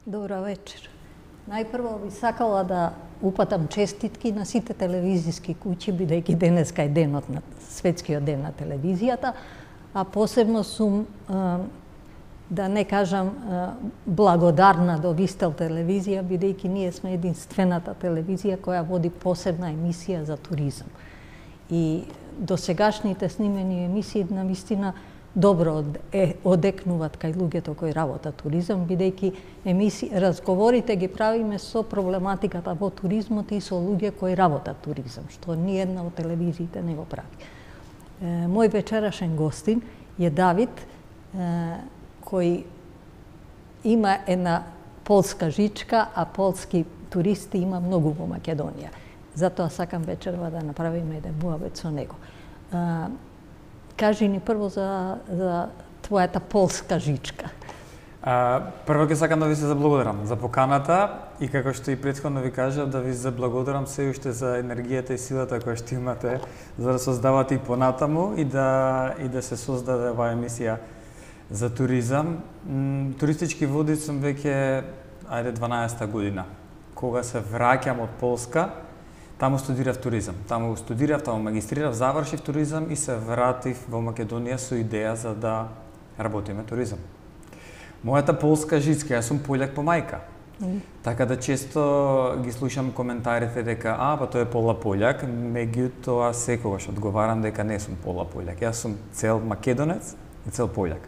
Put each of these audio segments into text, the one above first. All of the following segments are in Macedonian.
Добра вечер. Најпрво би сакала да упатам честитки на сите телевизиски куќи, бидејќи денеска е денот на светскиот ден на телевизијата, а посебно сум, да не кажам, благодарна до Вистел телевизија, бидејќи ние сме единствената телевизија која води посебна емисија за туризам. И досегашните снимени емисии на вистина добро одекнуваат кај луѓето кои работат туризам, бидејќи разговорите ги правиме со проблематиката во туризмот и со луѓе кои работат туризам, што ни една од телевизиите не го прави. Мој вечерашен гостин е Давид, кој има една полска жичка, а полски туристи има многу во Македонија. Затоа сакам вечерва да направиме еден муабет со него. Кажи ни прво за твојата полска жичка. Прво ќе сакам да ви се заблагодарам за поканата и како што и претходно ви кажав, да ви заблагодарам се уште за енергијата и силата која што имате за да создавате и понатаму и да се создаде оваа емисија за туризам. Туристички водич сум веќе 12-та година. Кога се враќам од Полска, таму студирав туризам. Таму студирав, таму магистрирав, завршив туризам и се вратив во Македонија со идеја за да работиме туризам. Мојата полска жичка, јас сум пољак по мајка. Така да често ги слушам коментарите дека па тој е пола пољак, меѓутоа секогаш одговарам дека не сум пола пољак. Јас сум цел македонец и цел пољак.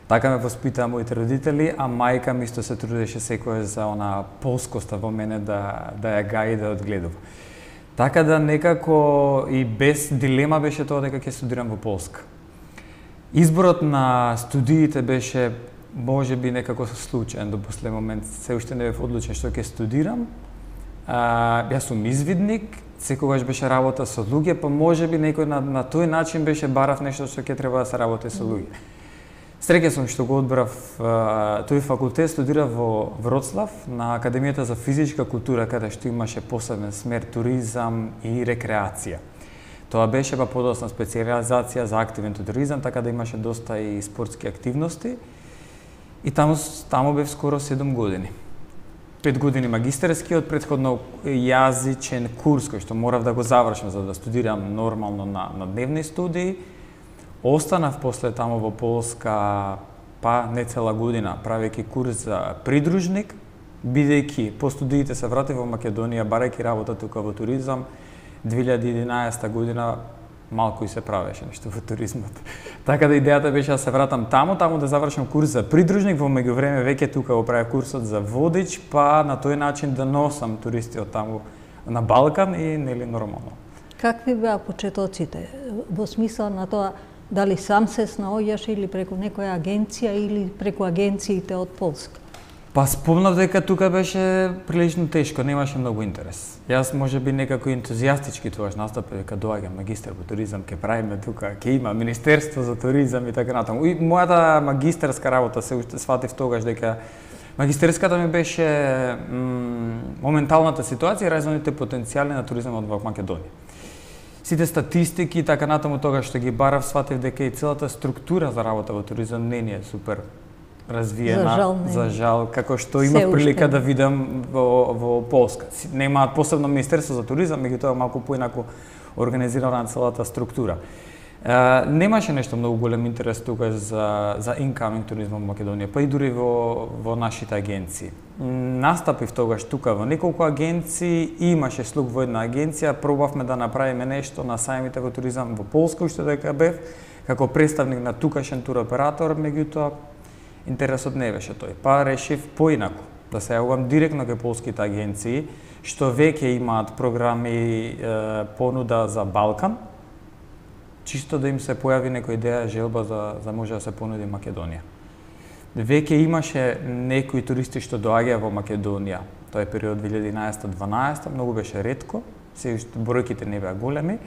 Така ме воспитаа моите родители, а мајка ми исто се трудеше секогаш за она полскоста во мене да ја гаи, да одгледува. Така да некако и без дилема беше тоа дека ќе студирам во Полска. Изборот на студиите беше можеби некако случаен до последен момент. Се уште не бев одлучен што ќе студирам. Јас сум извидник, секогаш беше работа со луѓе, па можеби некој на тој начин беше барав нешто што ќе треба да се работи со луѓе. Среќен сум што го одбрав тој факултет, студирав во Вроцлав на Академијата за физичка култура, каде што имаше посебен смер туризам и рекреација. Тоа беше подосна специјализација за активен туризам, така да имаше доста и спортски активности. И таму бев скоро 7 години. 5 години магистерскиот, претходно јазичен курс кој што морав да го завршам за да студирам нормално на дневни студии. Останав после таму во Полска не цела година, правејќи курс за придружник, бидејќи по студиите се вратив во Македонија, барајќи работа тука во туризам. 2011 година малку и се правеше нешто во туризмот. Така да идејата беше да се вратам таму да завршам курс за придружник, во меѓувреме веќе тука го правев курсот за водич, на тој начин да носам туристи од таму на Балкан и нели нормално. Какви беа почетоците? Во смисла на тоа дали сам се снаоѓаш или преку некоја агенција или преку агенциите од Полска? Спомнав дека тука беше прилично тешко, немаше многу интерес. Јас можеби некако ентузијастички тогаш настапив дека доаѓам магистар по туризам, ќе правиме тука, ќе има Министерство за туризам и така натаму. И мојата магистерска работа се уште сватив тогаш дека магистерската ми беше моменталната ситуација и развојните потенцијали на туризмот во Македонија. Сите статистики и така натаму тогаш што ги барав, сватив дека и целата структура за работа во туризам не е супер развиена, за жал, како што имав прилика да видам во Полска. Немаат посебно Министерство за туризам, меѓутоа малку поинаку организирана целата структура. Немаше нешто многу голем интерес тука за incoming туризмот во Македонија, па и дури во нашите агенции. Настапив тогаш тука во неколку агенции, имаше слуг во една агенција, пробавме да направиме нешто на сајмите во туризам во Полска, уште дека бев, како представник на тукашен туроператор, меѓутоа интересот не беше тој. Решив поинаку да се јавувам директно кај полските агенции, што веќе имаат програми понуда за Балкан, чисто да им се појави некоја идеја, желба за може да се понуди Македонија. Веќе имаше некои туристи што доаѓаа во Македонија. Тоа е период 2011-2012, многу беше ретко, се бројките не беа големи.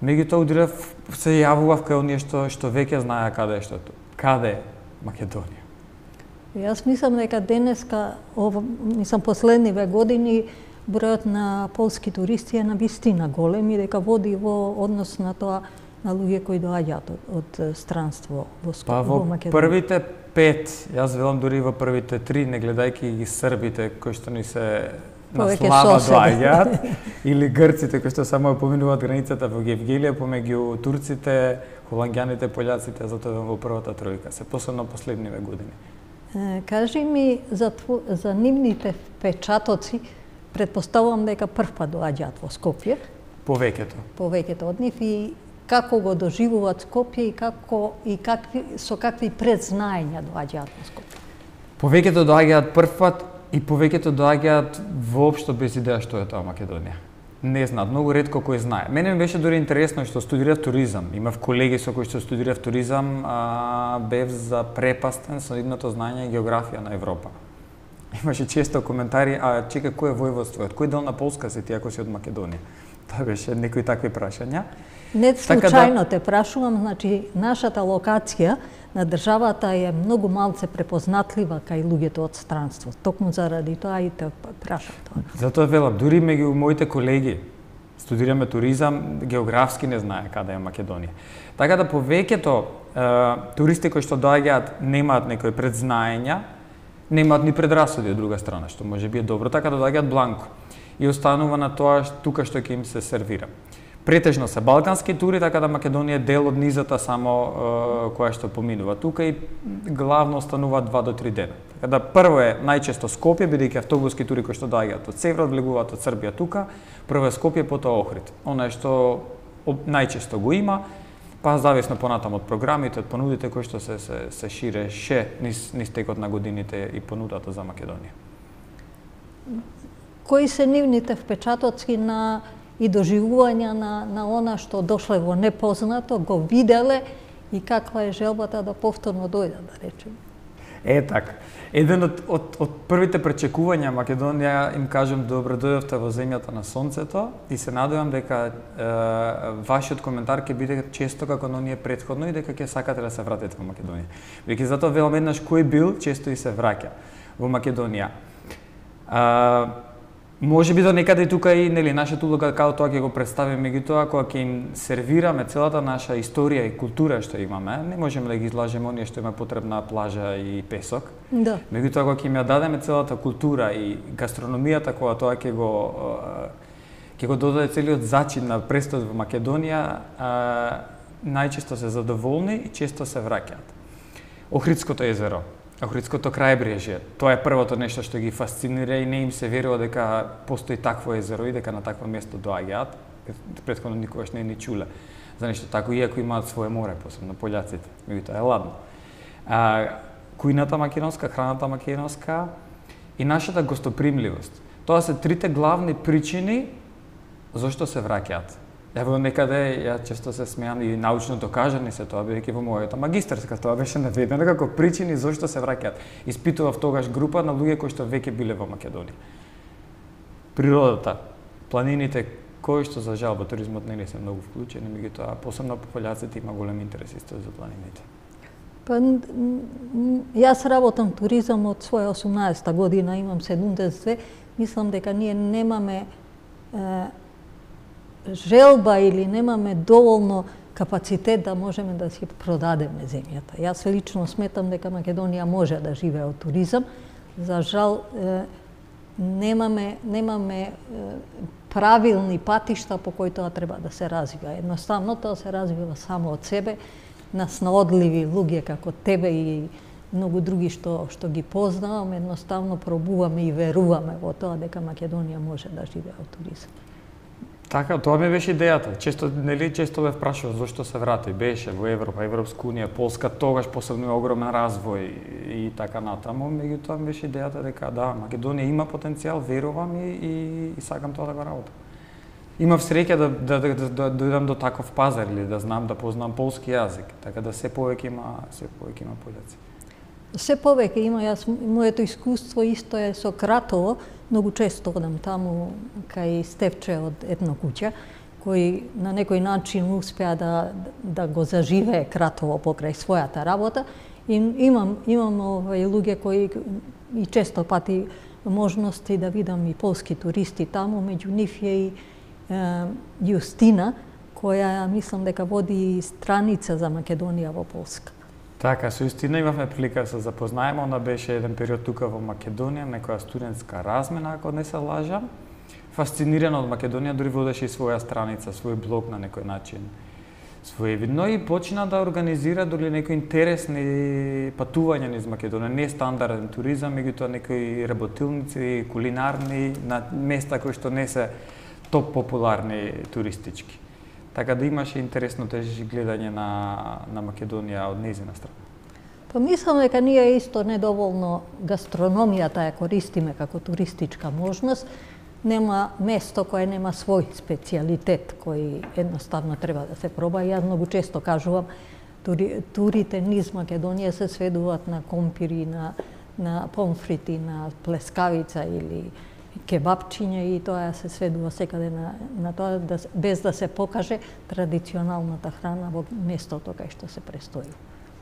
Меѓутоа се јавував кај оние што веќе знаеа каде е Македонија. Јас мислам дека денеска, последниве години, бројот на полски туристи е навистина голем и дека води во однос на тоа на луѓе кои доаѓаат од странство во Македонија. Првите 5, јас велам дури во првите 3, не гледајќи ги србите кои што ни се на Повеќе слава соседи. доаѓаат, или грците кои што само ја поминуваат границата во Гевгелија, помеѓу турците, холанѓаните, пољаците, затоа во првата тројка, се посебно последниве години. Кажи ми за нивните впечатоци, предпоставувам дека првпат доаѓаат во Скопје. Повеќето од нив и како го доживуваат Скопје и со какви предзнаења доаѓаат во Скопје. Повеќето доаѓаат првпат и повеќето доаѓаат воопшто без идеја што е тоа Македонија. Не знаат, многу ретко кој знае. Мене ми беше дури интересно што студирав туризам. Имав колеги со кои што студирав туризам, бев за препастен со нивното знаење и географија на Европа. Имаше често коментари, чека, кој е војводство, од кој дел на Полска си ти ако си од Македонија? Тоа беше некои такви прашања. Не случајно те прашувам, значи нашата локација на државата е многу малце препознатлива кај луѓето од странство. Токму заради тоа и те прашам тоа. Затоа велам, дури меѓу моите колеги студираме туризам, географски не знае каде е Македонија. Така да повеќето туристи кои што доаѓаат немаат некои предзнаења, немаат ни предрасуди од друга страна, што може би е добро, така да доаѓаат бланко и останува на тоа тука што ќе им се сервира. Претежно се балкански тури, така да Македонија е дел од низата само која што поминува тука и главно остануваат 2 до 3 дена. Така да прво е најчесто Скопје, бидејќи автобуски тури кои што доаѓаат од север, влегуваат од Србија тука, прво е Скопје, потоа Охрид. Она што најчесто го има, па зависно понатаму од програмите, од понудите кои што се ширеше низ текот на годините и понудата за Македонија. Кои се нивните впечатоци и доживувања на она што дошле во непознато, го виделе и каква е желбата да повторно дојдат, да речеме? Така. Еден од првите пречекувања Македонија, им кажам, добро дојдовте во земјата на сонцето и се надевам дека вашиот коментар ќе биде често како на оние претходно и дека ќе сакате да се вратите во Македонија. Веќе затоа велам еднаш кој бил, често и се враќа во Македонија. Може би до некаде тука и нашата улога како тоа ќе го представиме, меѓутоа кога ќе им сервираме целата наша историја и култура што имаме, не можеме да ги излажеме оние што има потребна плажа и песок. Да. Меѓутоа кога ќе им ја дадеме целата култура и гастрономијата кога тоа ќе го додаде целиот зачин на престојот во Македонија, најчесто се задоволни и често се враќаат. Охридското езеро, Охридското крајбрежје, тоа е првото нешто што ги фасцинира и не им се верува дека постои такво езеро и дека на такво место доаѓаат. Претходно никогаш не ни чуле за нешто тако, иако имаат свое море, посебно пољаците, меѓутоа е ладно. Кујната македонска, храната македонска и нашата гостопримливост. Тоа се трите главни причини зашто се враќаат. Ево некаде, ја често се смеам и научно докажани се тоа, бидејќи во мојата магистарска тоа беше наведено како причини зашто се враќаат. Испитував тогаш група на луѓе кои што веќе биле во Македонија. Природата, планините, кои што за жал во туризмот не се многу вклучени, меѓутоа посебно пољаците има голем интерес исто за планините. Па јас работам туризам од своја 18-та година, имам 72, мислам дека ние немаме желба или немаме доволно капацитет да можеме да си продадеме земјата. Јас лично сметам дека Македонија може да живее од туризам. За жал немаме правилни патишта по кои тоа треба да се развива. Едноставно тоа се развива само од себе, на снаодливи луѓе како тебе и многу други што ги познавам, едноставно пробуваме и веруваме во тоа дека Македонија може да живее од туризам. Така, тоа ми беше идејата. Често бе прашував зошто се врати. Беше во Европа, Европска унија, Полска, тогаш посебно има огромен развој и така натаму. Меѓутоа ми беше идејата дека да, Македонија има потенцијал, верувам и сакам тоа да го работам. Имав среќа да дојдам до таков пазар или да знам да познам полски јазик, така да се повеќе има пољаци. Се повеќе има, моето искуство исто е со Кратово, многу често одам таму кај Стефче од Етно куќа, кој на некој начин успеа да го заживее Кратово покрај својата работа. И имам луѓе кои и често пати можности да видам и полски туристи таму, меѓу нив е и Јустина, која мислам дека води страница за Македонија во Полска. Така, со истина имавме прилика да се запознаеме, она беше еден период тука во Македонија, некоја студентска размена, ако не се лажам. Фасцинирана од Македонија, дури водеше и своја страница, свој блог на некој начин. Своевидно и почна да организира дори некои интересни патувања низ Македонија, не стандарден туризам, меѓутоа некои работилници, кулинарни, на места кои што не се топ популарни туристички. Така да имаше интересно тежи гледање на Македонија од нејзина страна. Па мислам дека ние исто недоволно гастрономијата ја користиме како туристичка можност. Нема место кое нема свој специјалитет кој едноставно треба да се проба. Јас многу често кажувам, турите низ Македонија се сведуваат на компири, на помфрити, на плескавица или кебапчиња и тоа се сведува секаде на тоа без да се покаже традиционалната храна во местото кај што се престои.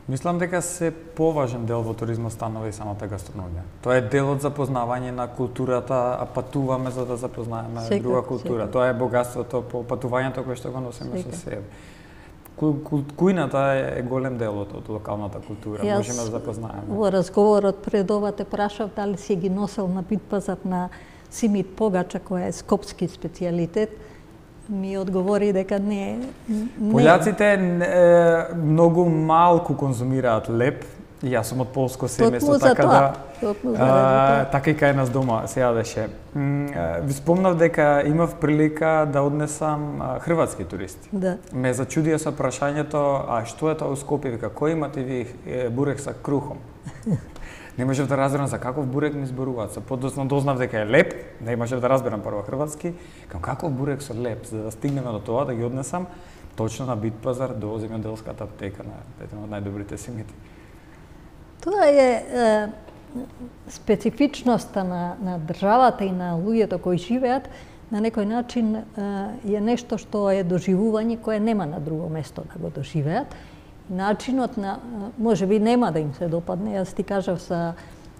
Мислам дека се поважен дел во туризмот станува и самата гастрономија. Тоа е дел од запознавање на културата, а патуваме за да запознаеме друга култура. Тоа е богатството по патувањето кое што го носиме со себе. Кујната е голем дел од локалната култура, можеме да запознаеме. Во разговорот пред ова те прашав дали си ги носел на Битпазар на симит погача која е скопски специјалитет. Ми одговори дека не. Пољаците многу малку конзумираат леп. Јас сум од полско семејство, така да така и кај нас дома се јадеше. Ви спомнав дека имав прилика да однесам хрватски туристи. Да. Ме зачудија со прашањето, а што е тоа у Скопје? Вика, кој имате ви бурек со крухом? Не можев да разберам за каков бурек ми зборуваат. Подоцна дознав дека е леп, не можев да разберам прво хрватски. Каков бурек со леп, за да стигнеме до тоа да ги однесам точно на Битпазар до земјоделската аптека на еден од најдобрите симити. Тоа е специфичноста на државата и на луѓето кои живеат, на некој начин е нешто што е доживување кое нема на друго место да го доживеат. Начинот на, може би нема да им се допадне, јас ти кажав за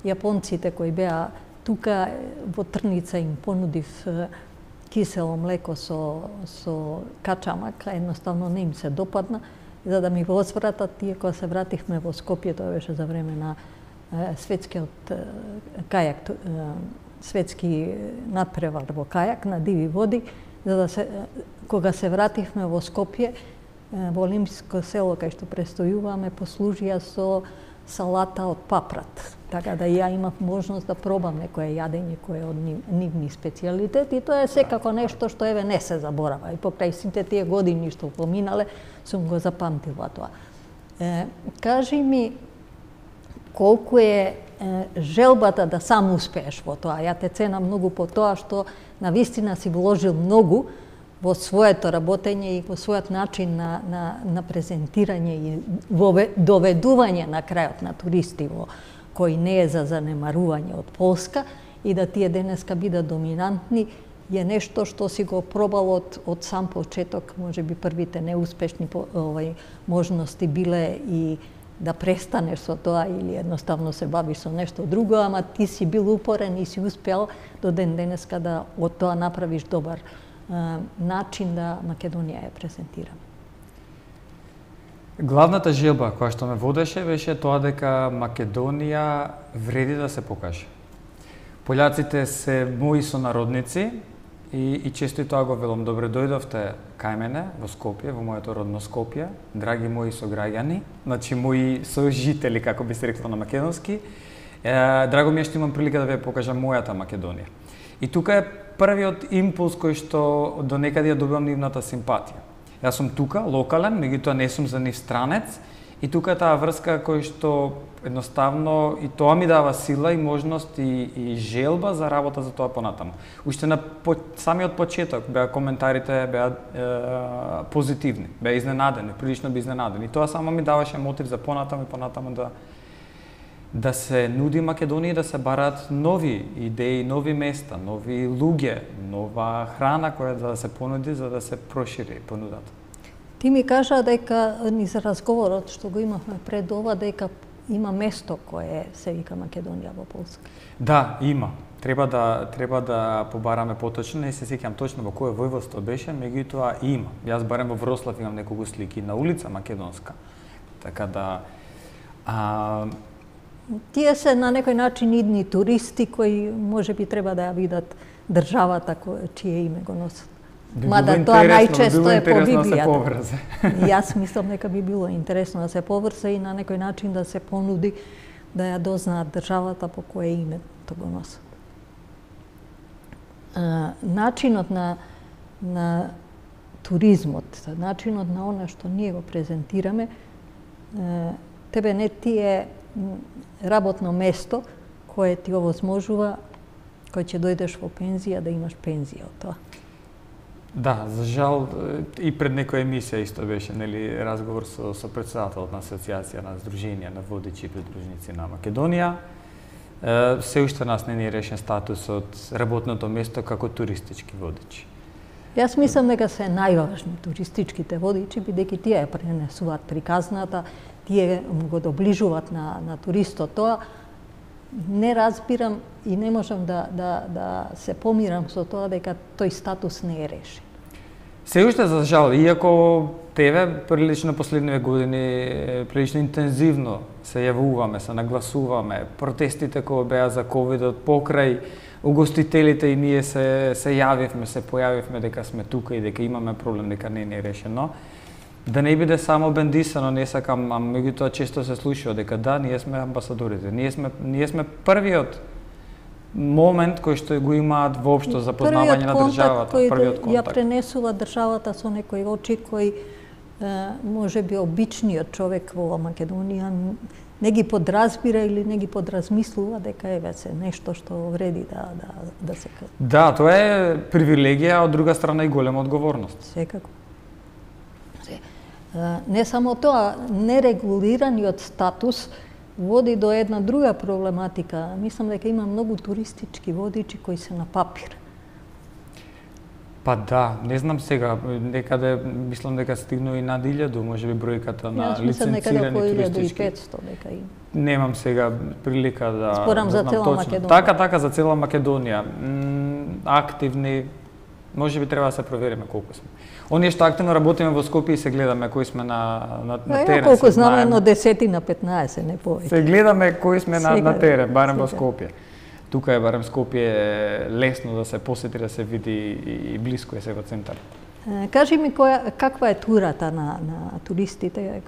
јапонците кои беа тука во Трница им понудив кисело млеко со качамак, едноставно не им се допадна, за да ми возвратат, тие кога се вративме во Скопје, тоа беше за време на светскиот кајак, светски надпревар во кајак на диви води, за да се, кога се вративме во Скопје, во Олимпско село кај што престојуваме, послужија со салата од папрат. Така да ја имав можност да пробам некое јадење кое е од нивни специјалитет и тоа е секако нешто што еве не се заборава. И покрај сите тие години што поминале, сум го запамтила тоа. Кажи ми, колку е желбата да сам успееш во тоа? Ја те ценам многу по тоа што навистина си вложил многу во своето работење и во својот начин на презентирање и во доведување на крајот на туристи кој не е за занемарување од Полска и да тие денеска бидат доминантни е нешто што си го пробал од сам почеток. Може би првите неуспешни можности биле и да престанеш со тоа или едноставно се бавиш со нешто друго, ама ти си бил упорен и си успеал до ден денеска да од тоа направиш добар начин да Македонија ја презентира. Главната желба која што ме водеше беше тоа дека Македонија вреди да се покаже. Пољаците се мои сонародници и често и тоа го велам. Добре дојдовте кај мене во Скопје, во моето родно Скопје, драги мои сограѓани, значи мои сожители, како би се рекло на македонски. Драго ми е што имам прилика да ве покажам мојата Македонија. И тука е првиот импулс кој што до некаде ја добивам нивната симпатија. Јас сум тука, локален, меѓутоа не сум за нив странец, и тука е таа врска кој што едноставно и тоа ми дава сила и можност и желба за работа за тоа понатаму. Уште на самиот почеток беа коментарите беа позитивни, беа изненадени, прилично би изненадени. И тоа само ми даваше мотив за понатаму и понатаму да се нуди Македонија, да се бараат нови идеи, нови места, нови луѓе, нова храна која да се понуди за да се прошири понудата. Ти ми кажа дека низ разговорот што го имавме пред ова, дека има место кое се вика Македонија во Полска. Да, има. Треба да побараме поточно, не се сеќавам точно во кое војводство беше, меѓутоа има. Јас барем во Вроцлав имам неколку слики на улица македонска. Така да Тие се на некој начин идни туристи кои може би треба да ја видат државата чие име го носат. Мада тоа најчесто е по Библијата. Јас мислам дека би било интересно да се поврзе и на некој начин да се понуди да ја дознаат државата по кое име то го носат. Начинот на туризмот, начинот на она што ние го презентираме, тебе не ти е работно место кое ти овозможува кој ќе дојдеш во пензија да имаш пензија од тоа. Да, за жал и пред некоја емисија исто беше, нели, разговор со претседателот на асоциација на здруженија на водичи и придружници на Македонија. Се уште нас не е решен статусот работното место како туристички водичи. Јас мислам дека се најважни туристичките водичи, бидејќи тие ја пренесуваат приказната, тие го доближуваат на туристот тоа. Не разбирам и не можам да се помирам со тоа дека тој статус не е решен. Се уште за жал, иако тебе прилично последниве години прилично интензивно се јавуваме, се нагласуваме, протестите кои беа за ковидот покрај угостителите и ние се јавивме, се појавивме дека сме тука и дека имаме проблем, дека не е решено. Да не биде само бендисано, не сакам, а меѓутоа често се слушува дека да, ние сме амбасадорите. Ние сме првиот момент кој што го имаат воопшто запознавање на државата, првиот контакт. Ја пренесува државата со некои очи кои може би обичниот човек во Македонија не ги подразбира или не ги подразмислува дека еве се нешто што вреди да се каже. Да, тоа е привилегија, од друга страна и голема одговорност. Секако. Не само тоа, нерегулираниот статус води до една друга проблематика. Мислам дека има многу туристички водичи кои се на папир. Па да, не знам сега, некаде мислам дека стигнува и над 1000, може би бројката на лиценцирани туристички. 1500 дека има. Немам сега прилика да спорам за цела точно. Македонија. Така за цела Македонија. Активни, може би треба да се провериме колку сме. Оние што активно работиме во Скопје и се гледаме кои сме на терен. Колку знаме, но 10 на 15, не повеќе. Се гледаме кои сме на терен, барем во Скопје. Тука е барем Скопје лесно да се посети, да се види и блиско е се во центар. Кажи ми каква е турата на туристите?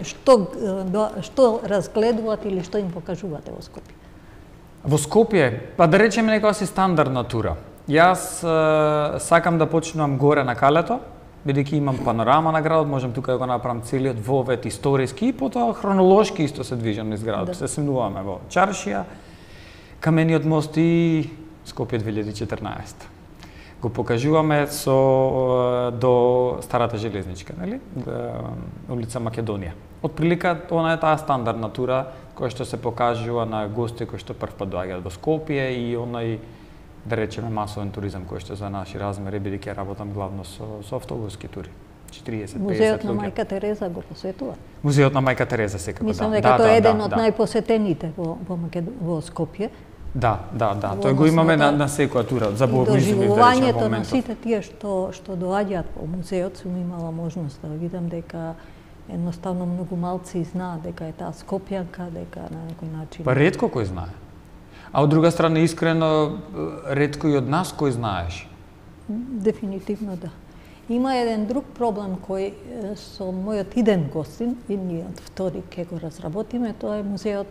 Што разгледуваат или што им покажувате во Скопје? Во Скопје, па да речеме некоја си стандардна тура. Јас сакам да почнувам горе на Калето, бидејќи имам панорама на градот, можам тука да го направам целиот вовет историски и потоа хронолошки исто се движам низ градот. Да. Се симнуваме во Чаршија, Камениот мост и Скопје 2014. Го покажуваме до старата железничка, нели? Улица Македонија. Отприлика она е таа стандардна тура која што се покажува на гости кои што прв пат доаѓаат во Скопје и онај да речеме масовен туризам кој што за наши размери, бидејќи работам главно со автобуски тури. 40-50 Музеот на Мајка Тереза го посетува. Музеот на Мајка Тереза секако, да. Мислам дека тоа е еден од најпосетените во Скопје. Да. Тој го имаме на секоја тура за богомислими да речеме Доживувањето на сите тие што доаѓаат во музеот, сум имала можност да видам дека едноставно многу малци знаат дека е таа Скопјанка, дека на некој начин. Па ретко кој знае. А од друга страна, искрено, ретко и од нас кој знаеш? Дефинитивно да. Има еден друг проблем кој со мојот иден гостин, идниот втори ке го разработиме, тоа е музеот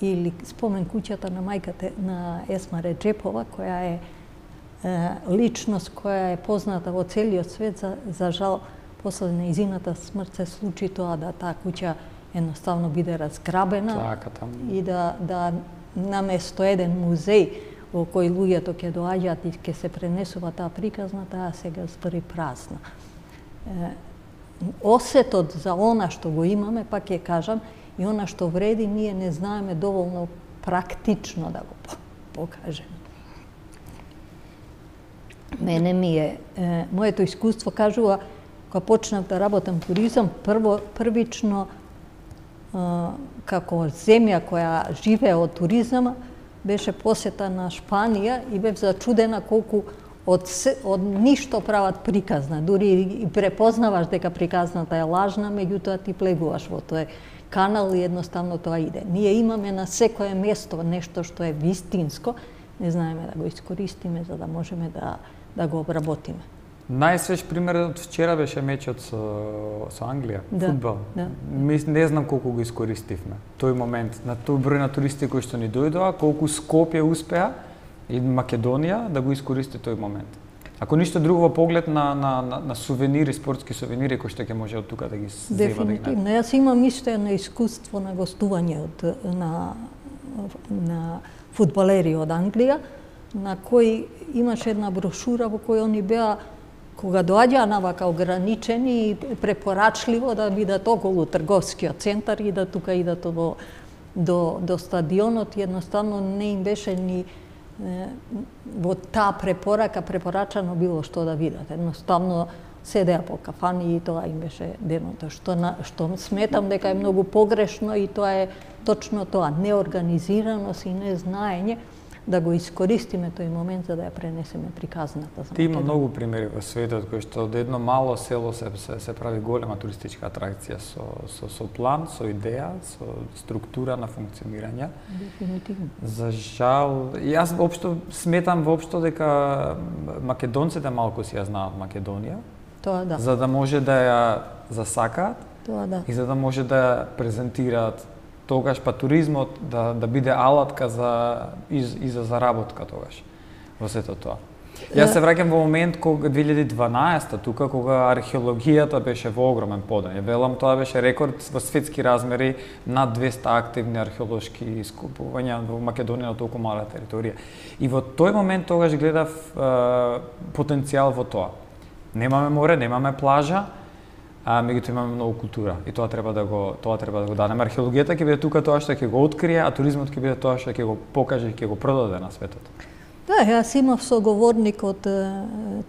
или спомен куќата на мајката на Есма Реджепова, која е личност која е позната во целиот свет. За жал, после нејзината смрт се случи тоа да таа куќа едноставно биде разграбена и да наместо еден музеј во кој луѓето ќе доаѓаат и ќе се пренесува таа приказна, таа сега збори празна. Осетот за она што го имаме, пак ќе кажам, и она што вреди, ние не знаеме доволно практично да го покажеме. Мене ми е, моето искуство кажува, кога почнав да работам туризам, првично како земја која живее од туризма, беше посета на Шпанија и бев зачудена колку од ништо прават приказна. Дури и препознаваш дека приказната е лажна, меѓутоа ти плегуваш во тоа. канал и едноставно тоа иде. Ние имаме на секое место нешто што е вистинско, не знаеме да го искористиме за да можеме да го обработиме. Најсвеж пример од вчера беше мечот со Англија, фудбал. Не знам колку го искористивме тој момент, на тој број на туристи кои што ни дојдоа, колку Скопје успеа и Македонија да го искористи тој момент. Ако ништо друго во поглед на сувенири, спортски сувенири кои што ќе може од тука да ги зема. Дефинитивно. Јас имам исто едно искуство на гостување на фудбалери од Англија, на кој имаше една брошура во која они беа, кога доаѓаа на вака ограничени и препорачливо да бидат околу трговскиот центар и да тука идат до стадионот, едноставно не им беше ни во таа препорака препорачано било што да видат. Едноставно седеа по кафани и тоа им беше деното, што сметам дека е многу погрешно и тоа е точно тоа, неорганизираност и незнаење да го искористиме тој момент за да ја пренесеме приказната за Македонија. Има многу примери во светот кои што од едно мало село се прави голема туристичка атракција со план, со идеја, со структура на функционирање. Дефинитивно. За жал, јас општо сметам дека македонците малку си ја знаат Македонија. Тоа да. За да може да ја засакаат. Тоа да. И за да може да ја презентираат тогаш па туризмот да биде алатка и за заработка тогаш во сето тоа. Јас се враќам во момент кога 2012 тука кога археологијата беше во огромен подан. Ја велам тоа беше рекорд во светски размери, над 200 активни археолошки ископувања во Македонија на толку мала територија. И во тој момент тогаш гледав потенцијал во тоа. Немаме море, немаме плажа, меѓутоа имаме многу култура и тоа треба да го дадеме. Археологијата ќе биде тука тоа што ќе го открие, а туризмот ќе биде тоа што ќе го покаже и ќе го продаде на светот. Да, јас имав соговорник од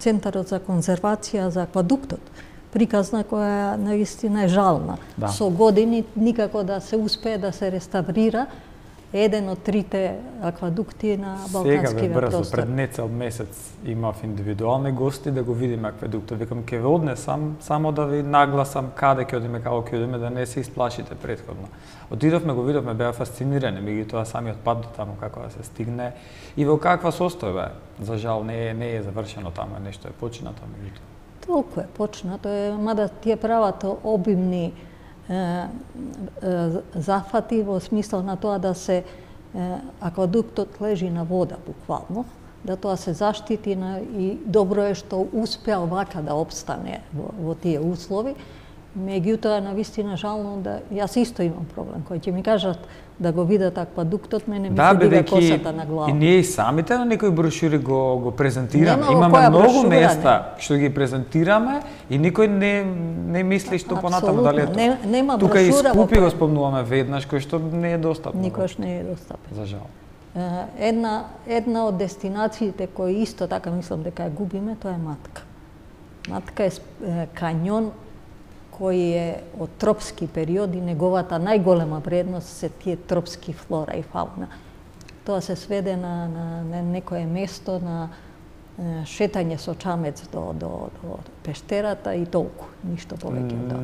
Центарот за конзервација за аквадуктот. Приказна која наистина е жална. Да. Со години никако да се успее да се реставрира еден од трите аквадукти на балканскиот простор. Брзо, пред нецел месец имав индивидуални гости да го видиме аквадуктот. Викам, ќе ве однесам, само да ви нагласам каде ќе одиме, како ќе одиме, да не се исплашите претходно. Отидовме, го видовме, беа фасцинирани, меѓутоа самиот пат до таму како да се стигне и во каква состојба е. За жал не е завршено таму, нешто е почнато меѓутоа. Толку е почнато, мада тие прават обимни зафати во смисла на тоа да се аквадуктот лежи на вода буквално, да тоа се заштити и добро е што успеал вака да опстане во тие услови. Меѓутоа навистина жално да јас исто имам проблем кој ќе ми кажат да го видат аквадуктот, мене ми се дига косата на глава. И ние и самите на некои брошури го презентираме. Имаме многу места што ги презентираме и никој не мисли што понатаму дали е тоа. Нема брошура. Тука и Скопје го спомнуваме веднаш кој што не е достапно. Никош не е достапен. За жал. Една од дестинациите кои исто така мислам дека ја губиме, тоа е Матка. Матка е кањон кој е од тропски период и неговата најголема вредност се тие тропски флора и фауна. Тоа се сведе на некое место на шетање со чамец до пештерата и толку, ништо повеќе од тоа.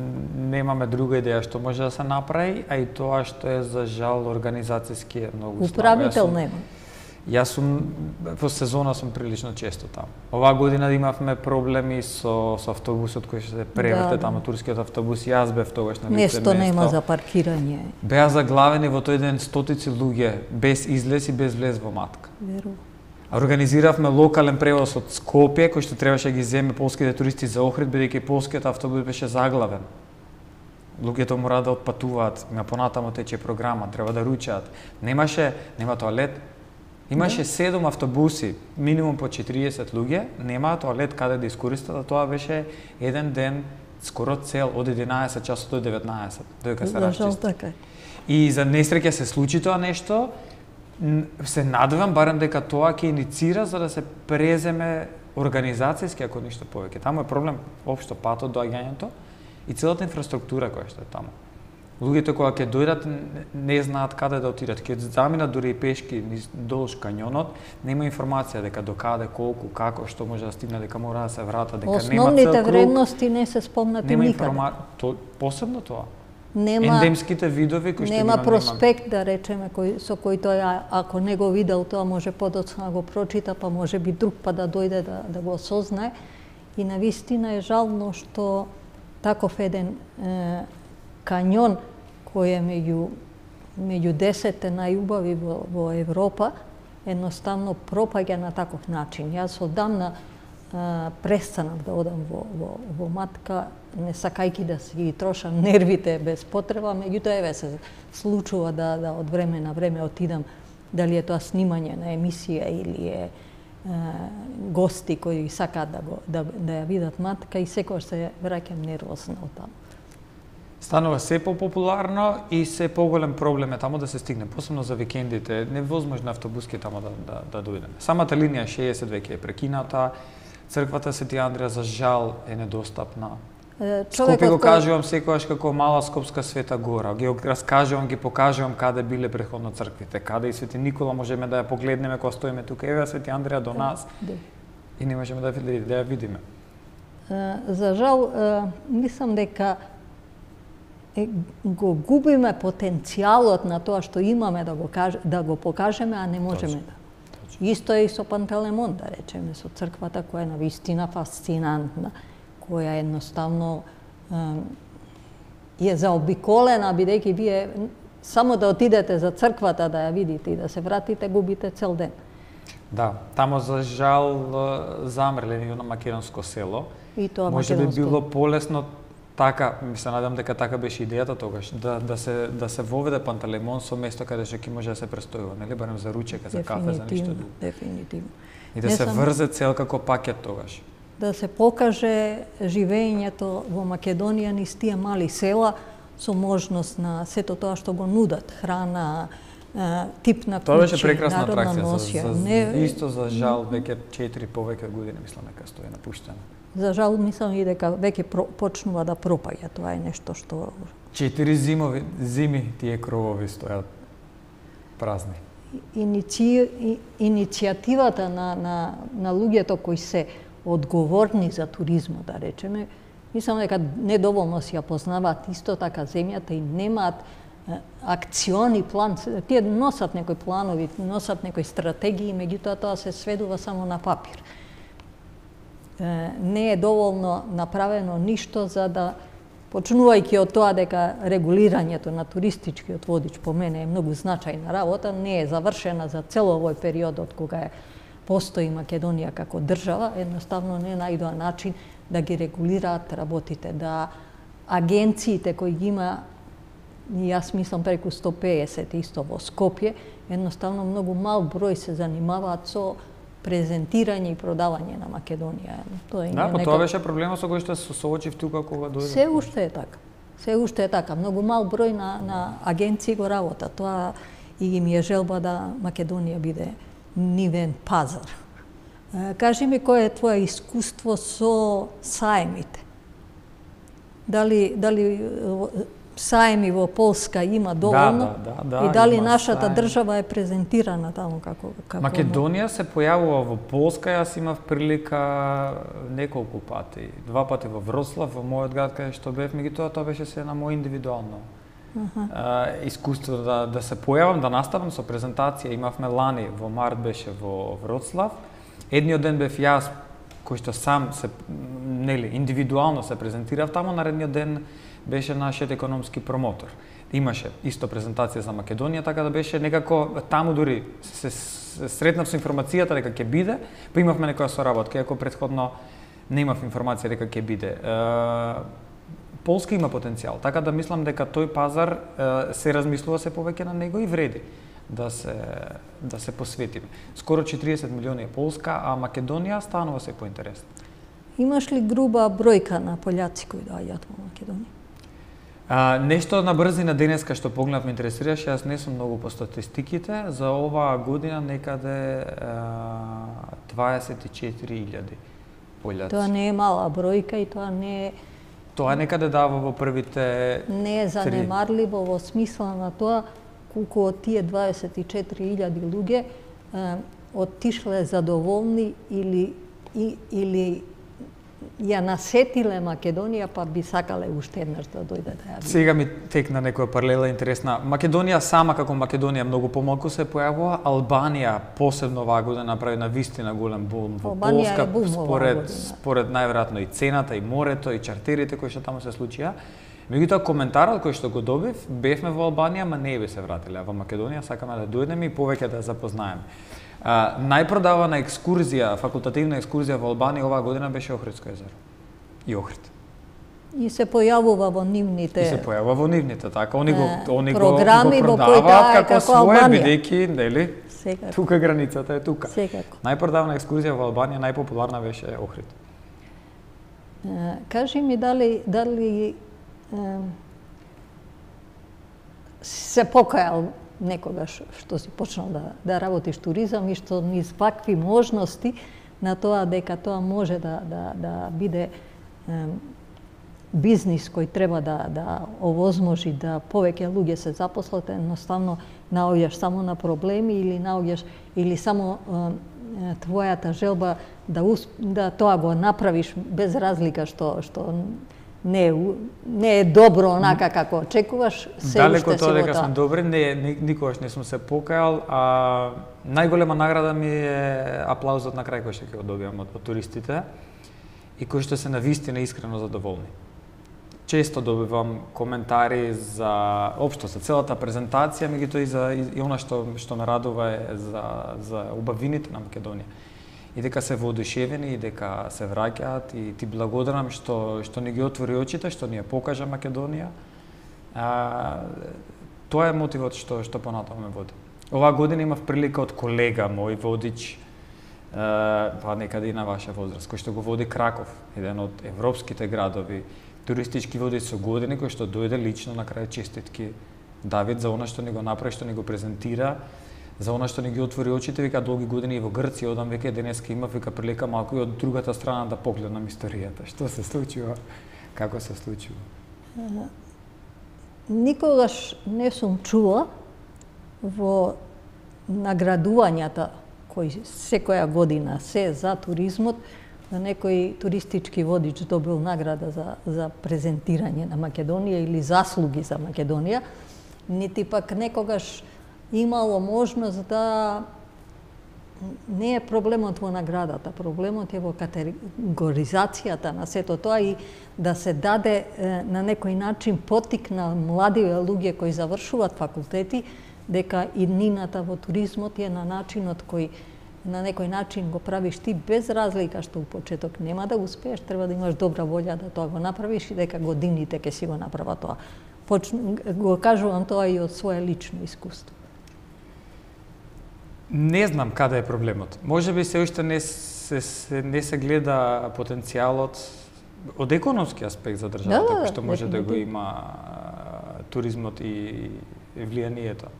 Немаме друга идеја што може да се направи, а и тоа што е за жал организацијски е многу слабо. Управител нема. Јас сум во сезона сум прилично често таму. Оваа година имавме проблеми со автобусот кој се преврте таму, турскиот автобус. Јас бев тогаш на лице место. Место нема за паркирање. Беа заглавени во тој ден стотици луѓе без излез и без влез во Матка. Верувам. Организиравме локален превоз од Скопје кој што требаше ги земе полските туристи за Охрид бидејќи полскиот автобус беше заглавен. Луѓето мора да отпатуваат, на понатамо тече програма, треба да ручаат. Нема тоалет. Имаше 7 автобуси, минимум по 40 луѓе, нема тоалет каде да искористат, а тоа беше еден ден скоро цел од 11 часот до 19, додека се расчисти. И за несреќа се случи тоа нешто, се надевам барем дека тоа ќе иницира за да се преземе организацијски ако ништо повеќе. Таму е проблем општо патот, доаѓањето и целата инфраструктура која што е таму. Луѓето кога ќе дојдат не знаат каде да отидат, ќе заминат дури и пешки долж кањонот, нема информација дека до каде, колку, како, што може да стигне, дека мора да се врата, дека нема цел круг. Основните вредности не се спомнати никаде. Посебно тоа. ендемските видови кои што нема проспект, да речеме, со кој тој, ако не го видел тоа, може подоцна го прочита, па може би друг па да дојде да го осознае. И навистина е жално што таков еден каньон кој е меѓу 10 најубави во Европа, едноставно пропаѓа на таков начин. Јас одамна престанав да одам во матка, не сакајки да си трошам нервите без потреба, меѓутоа еве се случува да од време на време отидам, дали е тоа снимање на емисија или е гости кои сакаат да ја видат матка, и секогаш се враќам нервозна од таму. Станува се популарно и се поголем проблем е таму да се стигне, посебно за викендите, невозможно автобуски таму да дојдеме. Самата линија 60 веќе е прекината, црквата Свети Андрија за жал е недостапна. Скопје го кажувам секогаш како мала Скопска Света Гора. Ги раскажувам, ги покажувам каде биле претходно црквите, каде и Свети Никола можеме да ја погледнеме кога стоиме тука. Еве Свети Андрија до нас и не можеме да ја видиме. За жал, мислам дека го губиме потенцијалот на тоа што имаме да го покажеме, а не можеме да. Исто е и со Пантелеймон, да речеме, со црквата која е навистина фасцинантна, која едноставно е заобиколена, бидејќи вие само да отидете за црквата да ја видите и да се вратите, губите цел ден. Да, тамо за жал замрле на македонско село. И тоа може би било полесно така, ми се надам дека така беше идејата тогаш, да се воведе Пантелеймон со место каде што ќе може да се престојува, нели, барем за ручека, за кафе, за ништо друго. Дефинитивно. И да се врзе цел како пакет тогаш. Да се покаже живеењето во Македонија низ тие мали села со можност на сето тоа што го нудат, храна, тип на куќи, тоа беше прекрасна атракција, носија. Исто за жал веќе 4 повеќе години мислам дека стои напуштена. За жал мислам и дека веќе почнува да пропаѓа, тоа е нешто што 4 зими тие кровови стојат празни. Иницијативата на луѓето кои се одговорни за туризмот, да речеме, мислам дека недоволно си ја познаваат исто така земјата и немаат акциони план. Тие носат некои планови, носат некои стратегии, меѓутоа тоа се сведува само на папир. Не е доволно направено ништо за да, почнувајќи од тоа дека регулирањето на туристичкиот водич по мене е многу значајна работа, не е завршена за цел овој период од кога постои Македонија како држава, едноставно не најдоа начин да ги регулираат работите, да агенциите кои ги има, јас мислам преку 150 исто во Скопје, едноставно многу мал број се занимаваат со презентирање и продавање на Македонија. Да, тоа беше проблемот со кој што се соочив тука кога дојде. Се уште е така. Се уште е така. Многу мал број на агенции го работа. Тоа и ми е желба да Македонија биде нивен пазар. Кажи ми, кое е твое искуство со саемите? Дали саеми во Полска има доволно? Да, и дали нашата држава е презентирана таму како Македонија се појавува во Полска, јас имав прилика неколку пати. 2 пати во Вроцлав, во мојот град каде што бев, меѓутоа тоа беше се на мој индивидуално искуство да се појавам, да наставам со презентација. Имавме лани, во март беше во Вроцлав. Едниот ден бев јас, кој што сам се, индивидуално се презентирав таму, наредниот ден беше нашиот економски промотор. Имаше исто презентација за Македонија, така да беше некако таму дури се сретнав со информацијата дека ќе биде, па имавме некоја соработка, иако претходно не имав информација дека ќе биде. Полска има потенцијал, така да мислам дека тој пазар се размислува се повеќе на него и вреди да се посветиме. Скоро 40 милиони е Полска, а Македонија станува се поинтересна. Имаш ли груба бројка на пољаци кои доаѓаат во Македонија? Нешто на брзина денеска што погледнав ме интересираше, јас не сум многу по статистиките, за оваа година некаде 24.000 пољаци. Тоа не е мала бројка и тоа не е... Тоа некаде дава во првите... Не е занемарливо во смисла на тоа колку од тие 24.000 луѓе отишле задоволни или ја насетиле Македонија, па би сакале уште еднаш да дојде да ја види. Сега ми текна некоја паралела интересна. Македонија сама како Македонија многу помалку се појавува, Албанија посебно оваа година направи на вистина голем бум во Полска, според најверојатно и цената, и морето, и чартерите кои што таму се случија. Меѓутоа коментарот кој што го добив, бевме во Албанија, ма не би се вратиле, а во Македонија сакаме да дојдеме и повеќе да запознаеме. Најпродавана екскурзија, факултативна екскурзија во Албанија оваа година беше Охридско езеро. И Охрид. И се појавува во нивните. И се појавува во нивните, така. Они го продаваат како свое, бидејќи, нели? Секако. Тука границата е тука. Секако. Најпродавана екскурзија во Албанија, најпопуларна беше Охрид. Кажи ми дали се покајал некогаш што си почнал да работиш туризам и што низ вакви можности на тоа дека тоа може да биде бизнис кој треба да овозможи да повеќе луѓе се запослат, едноставно наоѓаш само на проблеми или само твојата желба да тоа го направиш без разлика што не е добро онака како очекуваш, се далеко уште тоа си дека сме добри, никогаш не сум се покајал, а најголема награда ми е аплаузот на крај кој што ќе го добијам од туристите и кои што се навистина искрено задоволни. Често добивам коментари за општо за целата презентација, меѓутоа и она што ме радува е за убавините на Македонија. И дека се воодушевени, и дека се враќаат, и ти благодарам што ни ги отвори очите, што ни ја покажа Македонија. Тоа е мотивот што понатаму ме води. Оваа година имав прилика од колега мој водич, па некаде и на ваша возраст, кој што го води Краков, еден од европските градови, туристички водич со години, кој што дојде лично на крај честитки Давид за она што ни го направи, што ни го презентира, за она што ни ги отвори очите, вика долги години и во Грција, одам веќе денеска имав вика прилика малку и од другата страна да погледнам историјата. Што се случува? Како се случува? Никогаш не сум чула во наградувањата кои секоја година се за туризмот, да некој туристички водич добил награда за презентирање на Македонија или заслуги за Македонија, нити пак некогаш имало можност да не е проблемот во наградата, проблемот е во категоризацијата на сето тоа и да се даде на некој начин потик на млади луѓе кои завршуваат факултети, дека иднината во туризмот е на начинот кој на некој начин го правиш ти без разлика што у почеток нема да успееш, треба да имаш добра волја да тоа го направиш и дека годините ќе си го направат тоа. Го кажувам тоа и од свое лично искуство. Не знам каде е проблемот. Може би се уште не се гледа потенцијалот од економски аспект за државата, кој што може да го има туризмот и влијанието.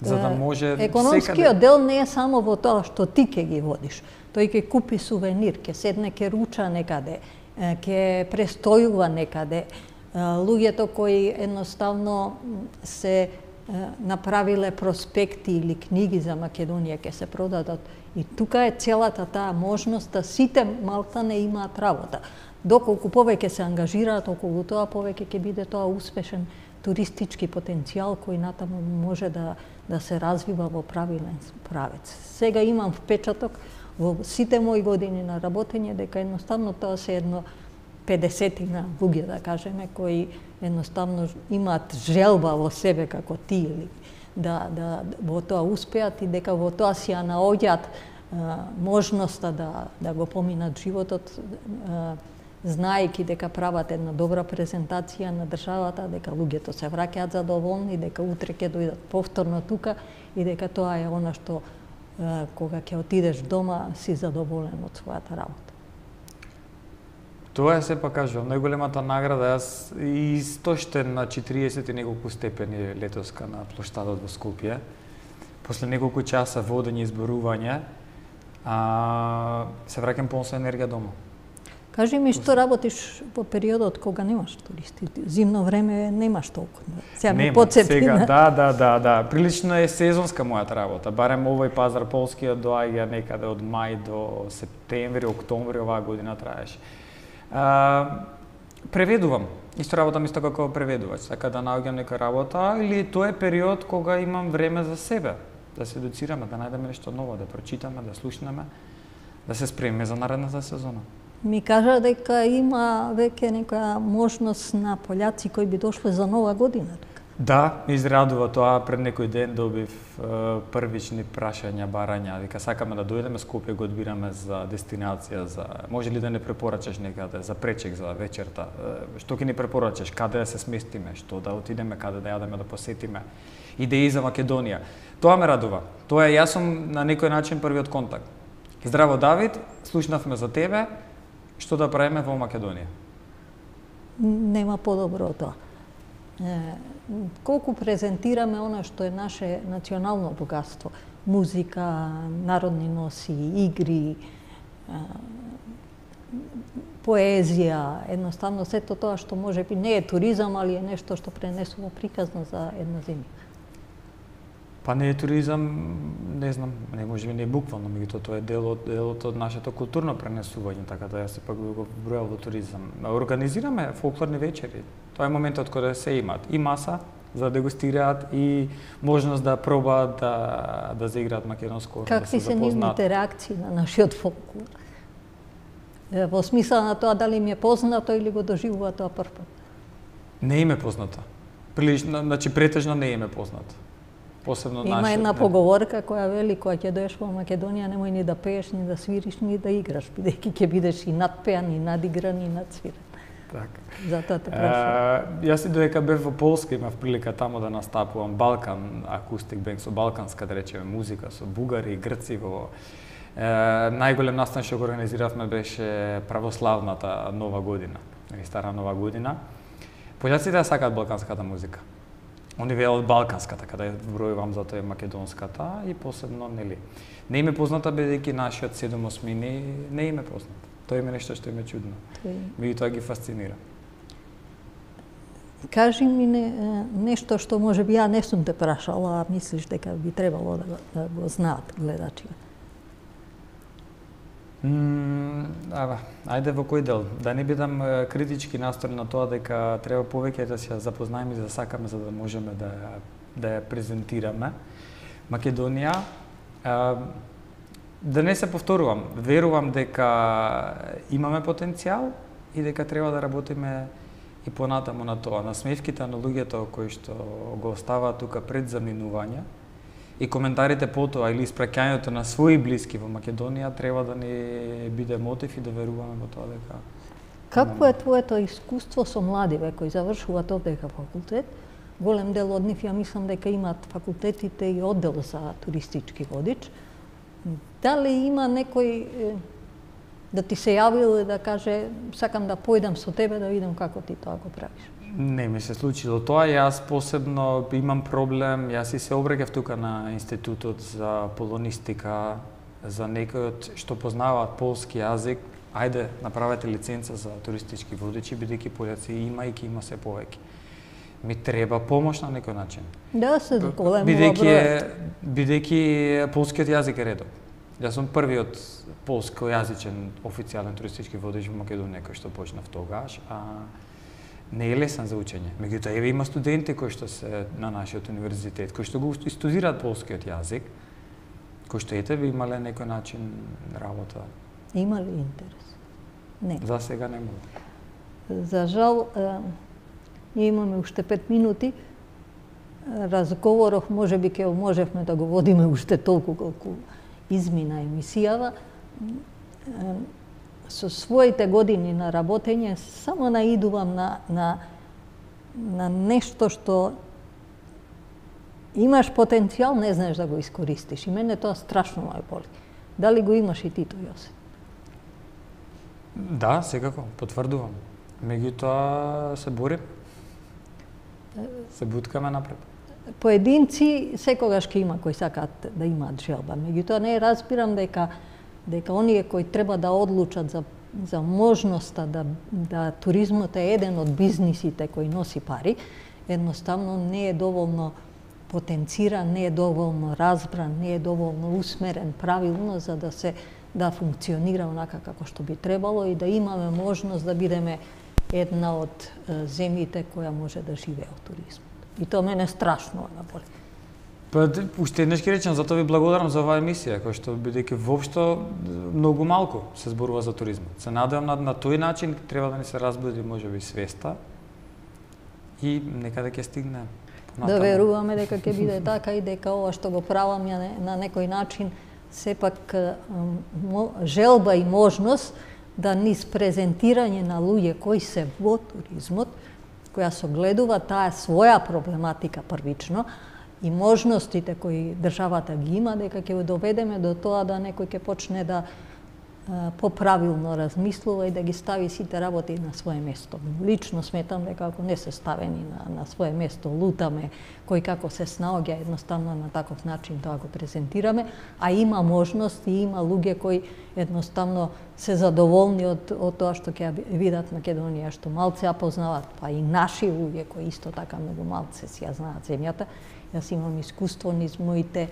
За да може економскиот дел не е само во тоа што ти ќе ги водиш. Тој ќе купи сувенир, ќе седне, ќе руча некаде, ќе престојува некаде. Луѓето кои едноставно се направиле проспекти или книги за Македонија ќе се продадат. И тука е целата таа можност да сите малтане имаат работа. Доколку повеќе се ангажираат околу тоа, повеќе ќе биде тоа успешен туристички потенцијал кој натаму може да се развива во правилен правец. Сега имам впечаток во сите мои години на работење дека едноставно тоа се едно 50-тина луѓе, да кажеме, кои едноставно имаат желба во себе како ти или да во тоа успеат и дека во тоа си ја наоѓаат можноста да го поминат животот, знаејќи дека прават една добра презентација на државата, дека луѓето се враќаат задоволни, дека утре ќе дојдат повторно тука и дека тоа е она што кога ќе отидеш дома си задоволен од својата работа. Тоа е сепак кажувам, најголемата награда, јас и истоштен на 40 и неколку степени летоска на плоштадот во Скопје, после неколку часа водење и изборување, се враќам полна со енергија дома. Кажи ми што работиш во периодот кога немаш туристи. Зимно време немаш толку. Сега ме потсети. Сега, да. Прилично е сезонска мојата работа. Барем овој пазар полскиот доаѓа некаде од мај до септември, октомври оваа година траеше. Преведувам. Исто работам исто како преведувач, така да наоѓам нека работа, или тоа е период кога имам време за себе, да се едуцираме, да најдеме нешто ново, да прочитаме, да слушнеме, да се спремиме за наредната сезона. Ми кажа дека има веќе нека можност на пољаци кои би дошле за нова година. Да, ми израдува тоа. Пред некој ден добив првични прашања, барања, дека сакаме да дојдеме, Скопје го одбираме за дестинација, за може ли да не препорачаш некаде за пречек за вечерта, што ќе ни препорачаш, каде да се сместиме, што да отидеме, каде да јадеме, да посетиме, идеи за Македонија. Тоа ме радува. Тоа е, јас сум на некој начин првиот контакт. Здраво, Давид, слушнавме за тебе, што да правиме во Македонија? Нема подобро од тоа. Колку презентираме она што е наше национално богатство, музика, народни носи, игри, поезија, едноставно сето тоа што може би не е туризам, али е нешто што пренесува приказна за една земја. Па не е туризам, не знам, не може би не е буквално, меѓутоа тоа е делот од нашето културно пренесување, така да јас сепак го бројам во туризам. Организираме фолклорни вечери. Тоа е моментот кога се имаат и маса за да дегустираат и можност да пробаат да заиграат македонско, да се запознаат. Какви се нивните реакции на нашиот фолклор? Во смисла на тоа дали им е познато или го доживува тоа прв пат? Не им е познато. Прилично, значи претежно не им е познато. Посебно има една поговорка која вели кога ќе доеш во Македонија немој ни да пееш, ни да свириш, ни да играш, бидејќи ќе бидеш и надпеан, и надигран, и надсвирен. Така. Затоа те прашувам. Јас и додека бев во Полска имав прилика таму да настапувам Балкан, акустик бенд со балканска, да речеме, музика, со бугари и грци во најголем настан што го организиравме беше православната Нова година, Стара Нова година. Пољаците ја сакаат балканската музика. Они велат балканската, каде бројувам затоа е македонската и посебно нели. Не им е позната бидејќи нашиот 7/8 не им е познат. Тоа е нешто што им е чудно. Меѓутоа ги фасцинира. Кажи ми нешто што може би ја не сум те прашала, а мислиш дека би требало да го знаат гледачите. Ајде во кој дел? Да не бидам критички настроен на тоа дека треба повеќе да се запознаеме и да сакаме за да можеме да ја презентираме. Македонија, да не се повторувам, верувам дека имаме потенцијал и дека треба да работиме и понатаму на тоа. Насмевките на луѓето кои што го оставаат тука пред заминување и коментарите потоа или испраќањето на своји блиски во Македонија треба да ни биде мотив и да веруваме во тоа дека... Какво е твоето искуство со младиве кои завршуваат овдека факултет? Голем дел од нив ја мислам дека имаат факултетите и оддел за туристички водич. Дали има некој да ти се јавил и да каже сакам да појдам со тебе да видам како ти тоа го правиш? Не ми се случило тоа, јас посебно имам проблем, јас и се обраќав тука на Институтот за полонистика, за некој што познаваат полски јазик, ајде направете лиценца за туристички водичи, бидејќи пољаци има и ќе има се повеќе. Ми треба помош на некој начин. Да, се големува бројот. Бидејќи полскиот јазик е редов. Јас сум првиот полскојазичен официјален туристички водич во Македонија кој што почнав тогаш, не е лесен за учење. Меѓутоа, еве има студенти кои што се на нашиот универзитет, кои што го студираат полскиот јазик, кои што ете ви имале некој начин работа. Има ли интерес? Не. За сега не може. За жал, ние имаме уште 5 минути. Разговоров можеби ќе можевме да го водиме уште толку колку измина емисијава. Со своите години на работење само наидувам на нешто што имаш потенцијал, не знаеш да го искористиш. И мене тоа страшно ме боли. Дали го имаш и ти тој осет? Да, секако, потврдувам. Меѓутоа се борим. Се буткаме напред. Поединци секогаш ќе има кои сакаат да имаат желба. Меѓутоа не разбирам дека оние кои треба да одлучат за за можноста да туризмот е еден од бизнисите кои носи пари, едноставно не е доволно потенциран, не е доволно разбран, не е доволно усмерен правилно за да функционира онака како што би требало и да имаме можност да бидеме една од земјите која може да живее од туризмот. И тоа мене страшно наболи. Па, уште еднаш ќе речем, затоа ви благодарам за оваа емисија, која што бидејќи воопшто многу малку се зборува за туризмот. Се надевам на тој начин треба да ни се разбуди можеби свеста и некаде ќе стигне понатаму. Да веруваме дека ќе биде така и дека ова што го правам на некој начин сепак желба и можност да низ презентирање на луѓе кои се во туризмот, која согледува таа своја проблематика првично, и можностите кои државата ги има, дека ќе доведеме до тоа да некој ќе почне да поправилно размислува и да ги стави сите работи на свое место. Лично сметам дека ако не се ставени на свое место, лутаме, кој како се снаоѓа, едноставно на таков начин тоа го презентираме, а има можност и има луѓе кои едноставно се задоволни од тоа што ќе видат Македонија, што малце ја познават, па и наши луѓе кои исто така многу малце си ја знаат земјата. Јас имам искуство низ моите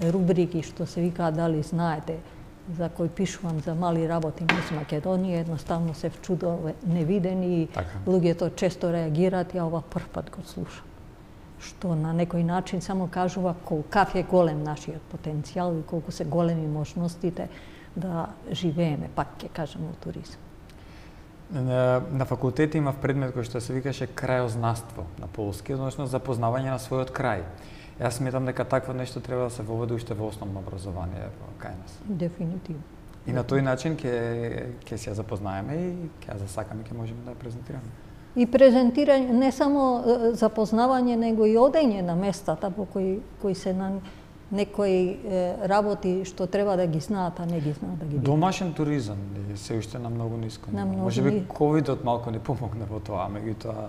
рубрики што се викаат дали знаете, за кој пишувам за мали работи низ Македонија, едноставно се вчудува невидени и луѓето често реагираат, ја ова прв пат го слушам. Што на некој начин само кажува колкав е голем нашиот потенцијал и колку се големи можностите да живееме, пак ќе кажам, во туризм. На факултет имав предмет кој што се викаше крајознаство на полски, односно запознавање на својот крај. Јас сметам дека такво нешто треба да се воведе уште во основно образование кај нас. Дефинитивно. И на тој начин ќе се ја запознаеме и ќе ја засакаме, ќе можеме да ја презентираме. И презентирање, не само запознавање, него и одење на местата по кои се на некои работи што треба да ги знаат, а не ги знаат да ги видат. Домашен туризам се уште на многу ниско. Можеби ковидот малку ни помогна во тоа, меѓутоа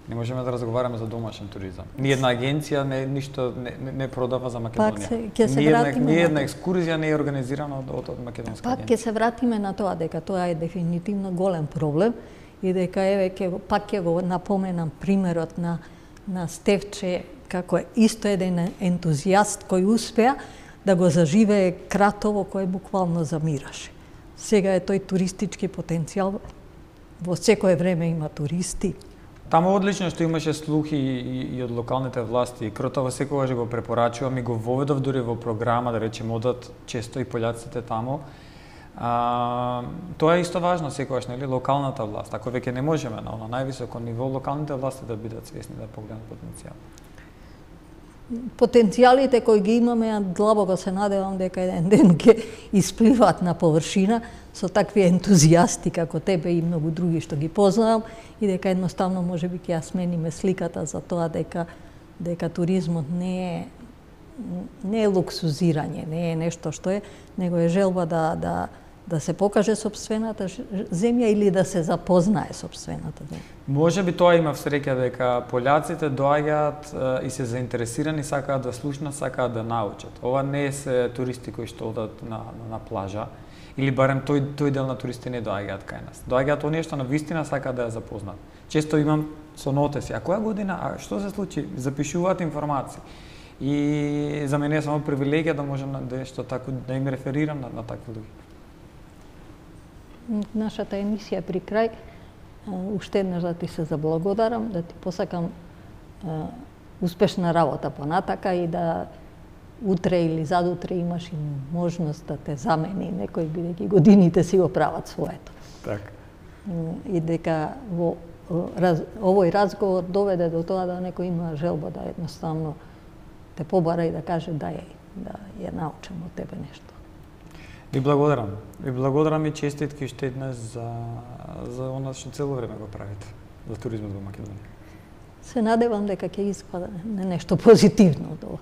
не можеме да разговараме за домашен туризам. Ни една агенција ништо не продава за Македонија. Ни една екскурзија не е организирана од македонска агенција. Пак ќе се вратиме на тоа дека тоа е дефинитивно голем проблем и дека пак ќе го напоменам примерот на Стефче како исто еден ентузијаст кој успеа да го заживее Кратово кое буквално замираше. Сега е тој туристички потенцијал, во секое време има туристи. Таму одлично што имаше слухи и од локалните власти. Кратово секогаш го препорачувам и го воведов дури во програма, да речем, одат често и пољаците таму. Тоа е исто важно секогаш, нели, локалната власт. Ако веќе не можеме на највисоко ниво, локалните власти да бидат свесни да погледнат потенцијал. Потенцијалите кои ги имаме, ја длабоко се надевам дека еден ден ќе испливаат на површина со такви ентузијасти како тебе и многу други што ги познавам и дека едноставно можеби ќе ја смениме сликата за тоа дека туризмот не е луксузирање, не е нешто што е, него е желба да се покаже сопствената земја или да се запознае сопствената земја. Може би тоа има среќа дека пољаците доаѓаат и се заинтересирани, сакаат да слушнат, сакаат да научат. Ова не се туристи кои што одат на плажа, или барем тој дел на туристи не доаѓаат кај нас. Доаѓаат оние што навистина сакаат да ја запознаат. Често имам со нотеси, а која година, а што се случи, запишуваат информации. И за мене е само привилегија да можам да им реферирам на такви луѓе. Нашата емисија при крај, уште еднаш да ти се заблагодарам, да ти посакам успешна работа понатака и да утре или задутре имаш и можност да те замени некој, бидејќи годините си го прават своето. Така. И дека овој разговор доведе до тоа да некој има желба да едноставно те побара и да каже да ја научам од тебе нешто. Ви благодарам. Ви благодарам и честитки уште еднаш за она што цело време го правите за туризмот во Македонија. Се надевам дека ќе испадне нешто позитивно од ова.